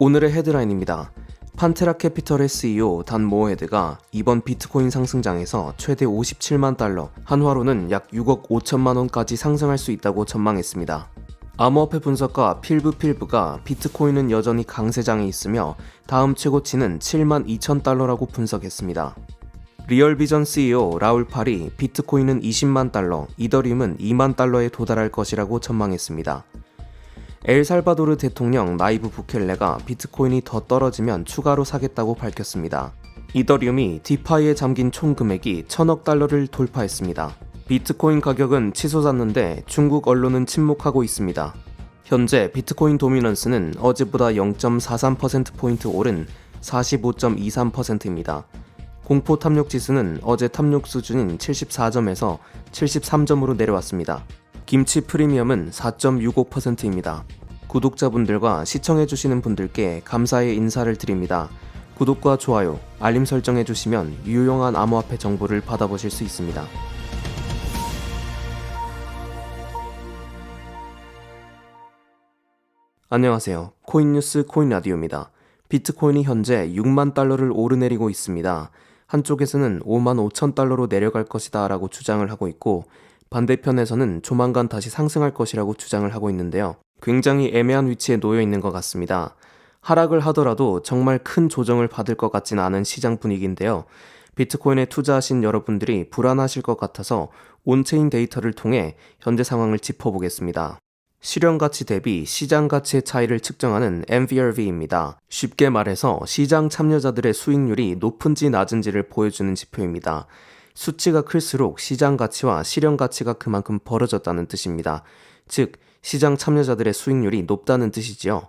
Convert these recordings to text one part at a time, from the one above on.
오늘의 헤드라인입니다. 판테라 캐피털의 CEO 단 모어헤드가 이번 비트코인 상승장에서 최대 57만 달러, 한화로는 약 6억 5천만 원까지 상승할 수 있다고 전망했습니다. 암호화폐 분석가 필브가 비트코인은 여전히 강세장에 있으며 다음 최고치는 7만 2천 달러라고 분석했습니다. 리얼비전 CEO 라울 팔이 비트코인은 20만 달러, 이더리움은 2만 달러에 도달할 것이라고 전망했습니다. 엘살바도르 대통령 나이브 부켈레가 비트코인이 더 떨어지면 추가로 사겠다고 밝혔습니다. 이더리움이 디파이에 잠긴 총 금액이 1000억 달러를 돌파했습니다. 비트코인 가격은 치솟았는데 중국 언론은 침묵하고 있습니다. 현재 비트코인 도미넌스는 어제보다 0.43%포인트 오른 45.23%입니다. 공포 탐욕 지수는 어제 탐욕 수준인 74점에서 73점으로 내려왔습니다. 김치 프리미엄은 4.65%입니다. 구독자분들과 시청해주시는 분들께 감사의 인사를 드립니다. 구독과 좋아요, 알림 설정해주시면 유용한 암호화폐 정보를 받아보실 수 있습니다. 안녕하세요. 코인뉴스 코인라디오입니다. 비트코인이 현재 6만 달러를 오르내리고 있습니다. 한쪽에서는 5만 5천 달러로 내려갈 것이다 라고 주장을 하고 있고, 반대편에서는 조만간 다시 상승할 것이라고 주장을 하고 있는데요. 굉장히 애매한 위치에 놓여 있는 것 같습니다. 하락을 하더라도 정말 큰 조정을 받을 것 같진 않은 시장 분위기인데요. 비트코인에 투자하신 여러분들이 불안하실 것 같아서 온체인 데이터를 통해 현재 상황을 짚어보겠습니다. 실현가치 대비 시장 가치의 차이를 측정하는 MVRV입니다. 쉽게 말해서 시장 참여자들의 수익률이 높은지 낮은지를 보여주는 지표입니다. 수치가 클수록 시장 가치와 실현 가치가 그만큼 벌어졌다는 뜻입니다. 즉, 시장 참여자들의 수익률이 높다는 뜻이지요.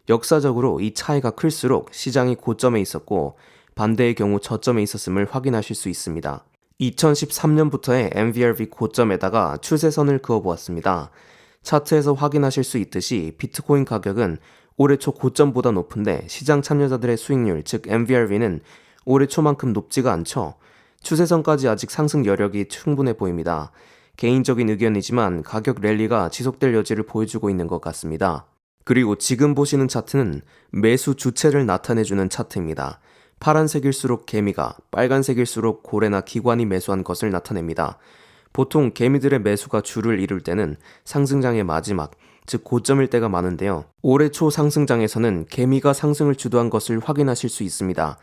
역사적으로 이 차이가 클수록 시장이 고점에 있었고 반대의 경우 저점에 있었음을 확인하실 수 있습니다. 2013년부터의 MVRV 고점에다가 추세선을 그어보았습니다. 차트에서 확인하실 수 있듯이 비트코인 가격은 올해 초 고점보다 높은데 시장 참여자들의 수익률, 즉 MVRV는 올해 초만큼 높지가 않죠. 추세선까지 아직 상승 여력이 충분해 보입니다. 개인적인 의견이지만 가격 랠리가 지속될 여지를 보여주고 있는 것 같습니다. 그리고 지금 보시는 차트는 매수 주체를 나타내주는 차트입니다. 파란색일수록 개미가, 빨간색일수록 고래나 기관이 매수한 것을 나타냅니다. 보통 개미들의 매수가 주를 이룰 때는 상승장의 마지막, 즉 고점일 때가 많은데요. 올해 초 상승장에서는 개미가 상승을 주도한 것을 확인하실 수 있습니다.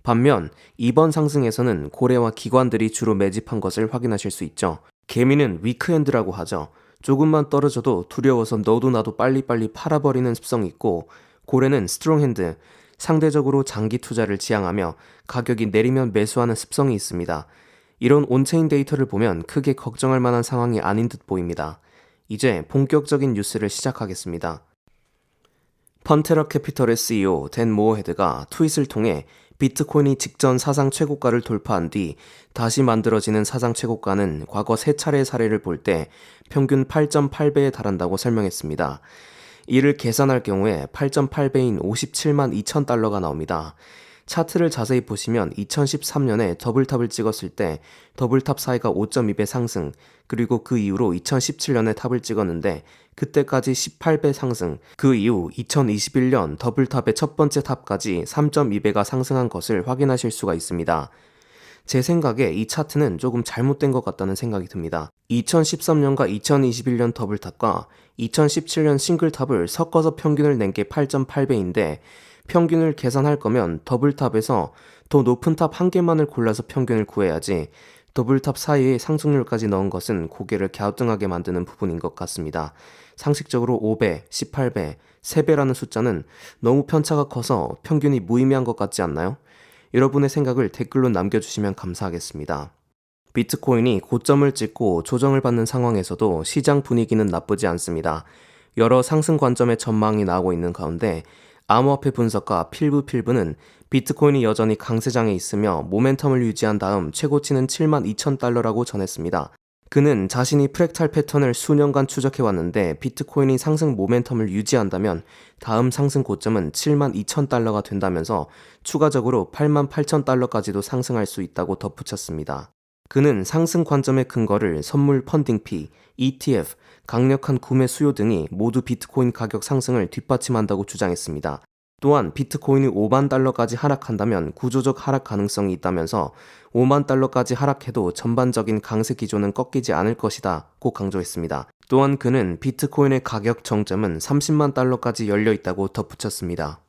반면 이번 상승에서는 고래와 기관들이 주로 매집한 것을 확인하실 수 있죠. 개미는 위크핸드라고 하죠. 조금만 떨어져도 두려워서 너도 나도 빨리빨리 팔아버리는 습성이 있고, 고래는 스트롱핸드, 상대적으로 장기 투자를 지향하며 가격이 내리면 매수하는 습성이 있습니다. 이런 온체인 데이터를 보면 크게 걱정할 만한 상황이 아닌 듯 보입니다. 이제 본격적인 뉴스를 시작하겠습니다. 판테라 캐피털의 CEO 댄 모어헤드가 트윗을 통해 비트코인이 직전 사상 최고가를 돌파한 뒤 다시 만들어지는 사상 최고가는 과거 3차례의 사례를 볼 때 평균 8.8배에 달한다고 설명했습니다. 이를 계산할 경우에 8.8배인 57만 2천 달러가 나옵니다. 차트를 자세히 보시면 2013년에 더블탑을 찍었을 때 더블탑 사이가 5.2배 상승, 그리고 그 이후로 2017년에 탑을 찍었는데 그때까지 18배 상승, 그 이후 2021년 더블탑의 첫 번째 탑까지 3.2배가 상승한 것을 확인하실 수가 있습니다. 제 생각에 이 차트는 조금 잘못된 것 같다는 생각이 듭니다. 2013년과 2021년 더블탑과 2017년 싱글탑을 섞어서 평균을 낸 게 8.8배인데 평균을 계산할 거면 더블탑에서 더 높은 탑 한 개만을 골라서 평균을 구해야지 더블탑 사이에 상승률까지 넣은 것은 고개를 갸우뚱하게 만드는 부분인 것 같습니다. 상식적으로 5배, 18배, 3배라는 숫자는 너무 편차가 커서 평균이 무의미한 것 같지 않나요? 여러분의 생각을 댓글로 남겨주시면 감사하겠습니다. 비트코인이 고점을 찍고 조정을 받는 상황에서도 시장 분위기는 나쁘지 않습니다. 여러 상승 관점의 전망이 나오고 있는 가운데 암호화폐 분석가 필브는 비트코인이 여전히 강세장에 있으며 모멘텀을 유지한 다음 최고치는 7만 2천 달러라고 전했습니다. 그는 자신이 프랙탈 패턴을 수년간 추적해왔는데 비트코인이 상승 모멘텀을 유지한다면 다음 상승 고점은 7만 2천 달러가 된다면서 추가적으로 8만 8천 달러까지도 상승할 수 있다고 덧붙였습니다. 그는 상승 관점의 근거를 선물 펀딩피, ETF, 강력한 구매 수요 등이 모두 비트코인 가격 상승을 뒷받침한다고 주장했습니다. 또한 비트코인이 5만 달러까지 하락한다면 구조적 하락 가능성이 있다면서 5만 달러까지 하락해도 전반적인 강세 기조는 꺾이지 않을 것이다 고 강조했습니다. 또한 그는 비트코인의 가격 정점은 30만 달러까지 열려 있다고 덧붙였습니다.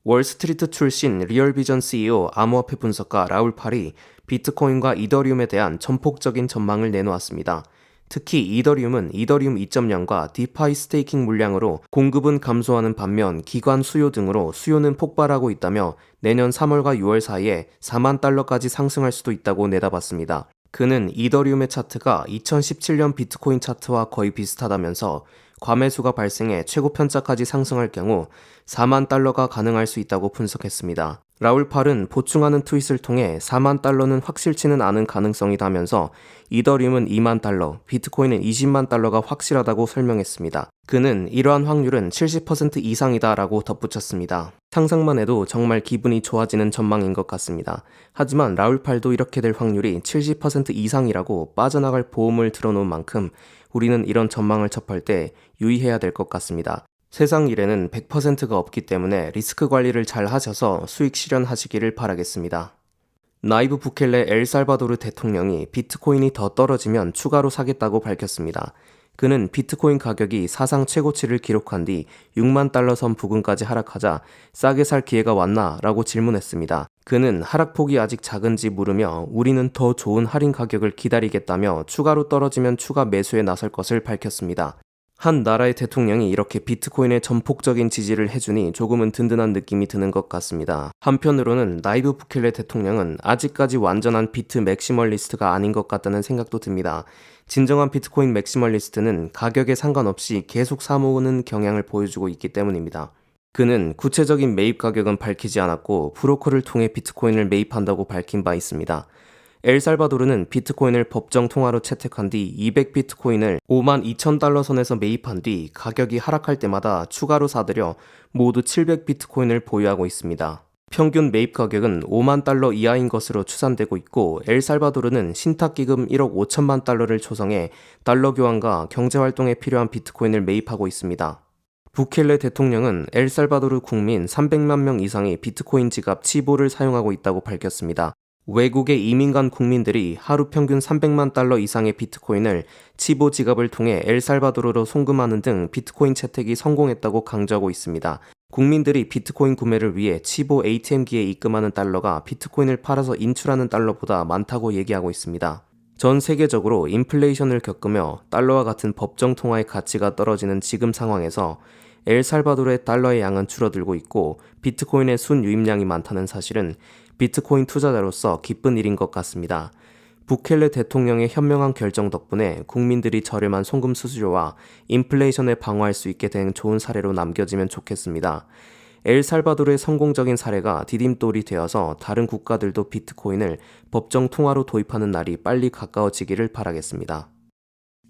월스트리트 출신 리얼비전 CEO 암호화폐 분석가 라울 팔이 비트코인과 이더리움에 대한 전폭적인 전망을 내놓았습니다. 특히 이더리움은 이더리움 2.0과 디파이 스테이킹 물량으로 공급은 감소하는 반면 기관 수요 등으로 수요는 폭발하고 있다며 내년 3월과 6월 사이에 4만 달러까지 상승할 수도 있다고 내다봤습니다. 그는 이더리움의 차트가 2017년 비트코인 차트와 거의 비슷하다면서 과매수가 발생해 최고 편차까지 상승할 경우 4만 달러가 가능할 수 있다고 분석했습니다. 라울 팔은 보충하는 트윗을 통해 4만 달러는 확실치는 않은 가능성이다면서 이더리움은 2만 달러, 비트코인은 20만 달러가 확실하다고 설명했습니다. 그는 이러한 확률은 70% 이상이다라고 덧붙였습니다. 상상만 해도 정말 기분이 좋아지는 전망인 것 같습니다. 하지만 라울 팔도 이렇게 될 확률이 70% 이상이라고 빠져나갈 보험을 들어놓은 만큼 우리는 이런 전망을 접할 때 유의해야 될 것 같습니다. 세상 일에는 100%가 없기 때문에 리스크 관리를 잘 하셔서 수익 실현하시기를 바라겠습니다. 나이브 부켈레 엘살바도르 대통령이 비트코인이 더 떨어지면 추가로 사겠다고 밝혔습니다. 그는 비트코인 가격이 사상 최고치를 기록한 뒤 6만 달러 선 부근까지 하락하자 싸게 살 기회가 왔나? 라고 질문했습니다. 그는 하락폭이 아직 작은지 물으며 우리는 더 좋은 할인 가격을 기다리겠다며 추가로 떨어지면 추가 매수에 나설 것을 밝혔습니다. 한 나라의 대통령이 이렇게 비트코인에 전폭적인 지지를 해주니 조금은 든든한 느낌이 드는 것 같습니다. 한편으로는 나이브 부켈레 대통령은 아직까지 완전한 비트 맥시멀리스트가 아닌 것 같다는 생각도 듭니다. 진정한 비트코인 맥시멀리스트는 가격에 상관없이 계속 사모으는 경향을 보여주고 있기 때문입니다. 그는 구체적인 매입 가격은 밝히지 않았고 브로커를 통해 비트코인을 매입한다고 밝힌 바 있습니다. 엘살바도르는 비트코인을 법정 통화로 채택한 뒤 200비트코인을 5만 2천 달러 선에서 매입한 뒤 가격이 하락할 때마다 추가로 사들여 모두 700비트코인을 보유하고 있습니다. 평균 매입 가격은 5만 달러 이하인 것으로 추산되고 있고 엘살바도르는 신탁기금 1억 5천만 달러를 조성해 달러 교환과 경제활동에 필요한 비트코인을 매입하고 있습니다. 부켈레 대통령은 엘살바도르 국민 300만 명 이상이 비트코인 지갑 치보를 사용하고 있다고 밝혔습니다. 외국의 이민간 국민들이 하루 평균 300만 달러 이상의 비트코인을 치보 지갑을 통해 엘살바도르로 송금하는 등 비트코인 채택이 성공했다고 강조하고 있습니다. 국민들이 비트코인 구매를 위해 치보 ATM기에 입금하는 달러가 비트코인을 팔아서 인출하는 달러보다 많다고 얘기하고 있습니다. 전 세계적으로 인플레이션을 겪으며 달러와 같은 법정 통화의 가치가 떨어지는 지금 상황에서 엘살바도르의 달러의 양은 줄어들고 있고 비트코인의 순유입량이 많다는 사실은 비트코인 투자자로서 기쁜 일인 것 같습니다. 부켈레 대통령의 현명한 결정 덕분에 국민들이 저렴한 송금 수수료와 인플레이션을 방어할 수 있게 된 좋은 사례로 남겨지면 좋겠습니다. 엘살바도르의 성공적인 사례가 디딤돌이 되어서 다른 국가들도 비트코인을 법정 통화로 도입하는 날이 빨리 가까워지기를 바라겠습니다.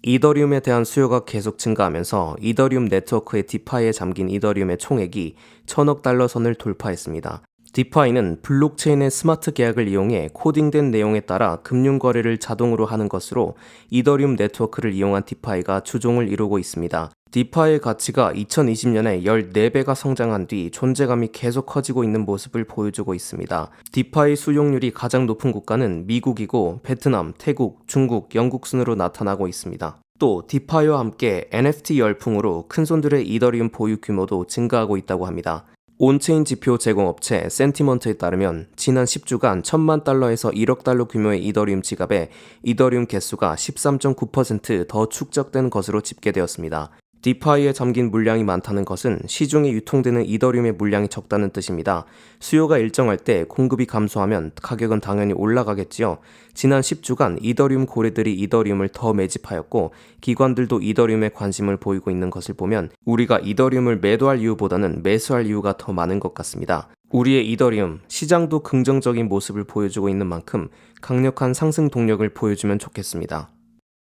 이더리움에 대한 수요가 계속 증가하면서 이더리움 네트워크의 디파이에 잠긴 이더리움의 총액이 1,000억 달러 선을 돌파했습니다. 디파이는 블록체인의 스마트 계약을 이용해 코딩된 내용에 따라 금융 거래를 자동으로 하는 것으로 이더리움 네트워크를 이용한 디파이가 주종을 이루고 있습니다. 디파이의 가치가 2020년에 14배가 성장한 뒤 존재감이 계속 커지고 있는 모습을 보여주고 있습니다. 디파이 수용률이 가장 높은 국가는 미국이고 베트남, 태국, 중국, 영국 순으로 나타나고 있습니다. 또 디파이와 함께 NFT 열풍으로 큰손들의 이더리움 보유 규모도 증가하고 있다고 합니다. 온체인 지표 제공업체 센티먼트에 따르면 지난 10주간 1,000만 달러에서 1억 달러 규모의 이더리움 지갑에 이더리움 개수가 13.9% 더 축적된 것으로 집계되었습니다. 디파이에 잠긴 물량이 많다는 것은 시중에 유통되는 이더리움의 물량이 적다는 뜻입니다. 수요가 일정할 때 공급이 감소하면 가격은 당연히 올라가겠지요. 지난 10주간 이더리움 고래들이 이더리움을 더 매집하였고 기관들도 이더리움에 관심을 보이고 있는 것을 보면 우리가 이더리움을 매도할 이유보다는 매수할 이유가 더 많은 것 같습니다. 우리의 이더리움, 시장도 긍정적인 모습을 보여주고 있는 만큼 강력한 상승 동력을 보여주면 좋겠습니다.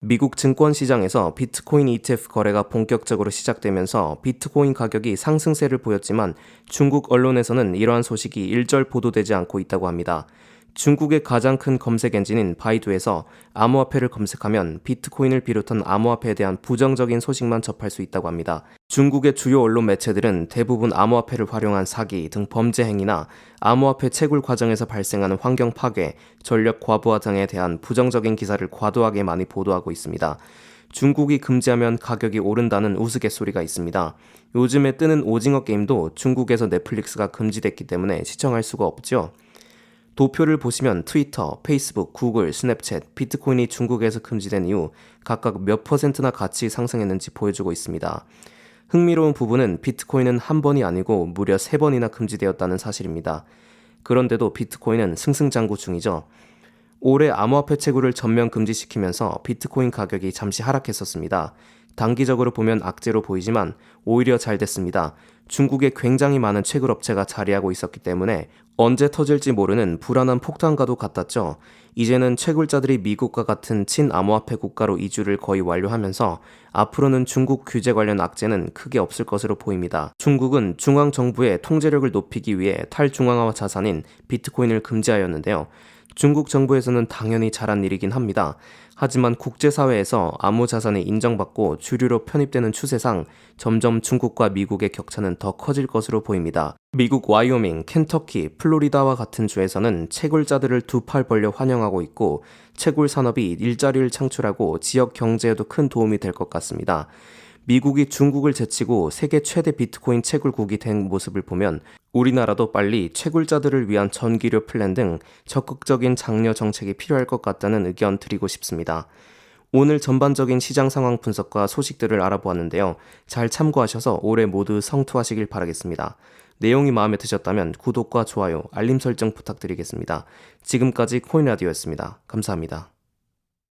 미국 증권시장에서 비트코인 ETF 거래가 본격적으로 시작되면서 비트코인 가격이 상승세를 보였지만 중국 언론에서는 이러한 소식이 일절 보도되지 않고 있다고 합니다. 중국의 가장 큰 검색 엔진인 바이두에서 암호화폐를 검색하면 비트코인을 비롯한 암호화폐에 대한 부정적인 소식만 접할 수 있다고 합니다. 중국의 주요 언론 매체들은 대부분 암호화폐를 활용한 사기 등 범죄 행위나 암호화폐 채굴 과정에서 발생하는 환경 파괴, 전력 과부하 등에 대한 부정적인 기사를 과도하게 많이 보도하고 있습니다. 중국이 금지하면 가격이 오른다는 우스갯소리가 있습니다. 요즘에 뜨는 오징어 게임도 중국에서 넷플릭스가 금지됐기 때문에 시청할 수가 없죠. 도표를 보시면 트위터, 페이스북, 구글, 스냅챗, 비트코인이 중국에서 금지된 이후 각각 몇 %나 가치 상승했는지 보여주고 있습니다. 흥미로운 부분은 비트코인은 한 번이 아니고 무려 3번이나 금지되었다는 사실입니다. 그런데도 비트코인은 승승장구 중이죠. 올해 암호화폐 채굴을 전면 금지시키면서 비트코인 가격이 잠시 하락했었습니다. 단기적으로 보면 악재로 보이지만 오히려 잘 됐습니다. 중국에 굉장히 많은 채굴 업체가 자리하고 있었기 때문에 언제 터질지 모르는 불안한 폭탄과도 같았죠. 이제는 채굴자들이 미국과 같은 친암호화폐 국가로 이주를 거의 완료하면서 앞으로는 중국 규제 관련 악재는 크게 없을 것으로 보입니다. 중국은 중앙정부의 통제력을 높이기 위해 탈중앙화 자산인 비트코인을 금지하였는데요. 중국 정부에서는 당연히 잘한 일이긴 합니다. 하지만 국제사회에서 암호자산이 인정받고 주류로 편입되는 추세상 점점 중국과 미국의 격차는 더 커질 것으로 보입니다. 미국 와이오밍, 켄터키, 플로리다와 같은 주에서는 채굴자들을 두 팔 벌려 환영하고 있고 채굴 산업이 일자리를 창출하고 지역 경제에도 큰 도움이 될 것 같습니다. 미국이 중국을 제치고 세계 최대 비트코인 채굴국이 된 모습을 보면 우리나라도 빨리 채굴자들을 위한 전기료 플랜 등 적극적인 장려 정책이 필요할 것 같다는 의견 드리고 싶습니다. 오늘 전반적인 시장 상황 분석과 소식들을 알아보았는데요. 잘 참고하셔서 올해 모두 성투하시길 바라겠습니다. 내용이 마음에 드셨다면 구독과 좋아요, 알림 설정 부탁드리겠습니다. 지금까지 코인라디오였습니다. 감사합니다.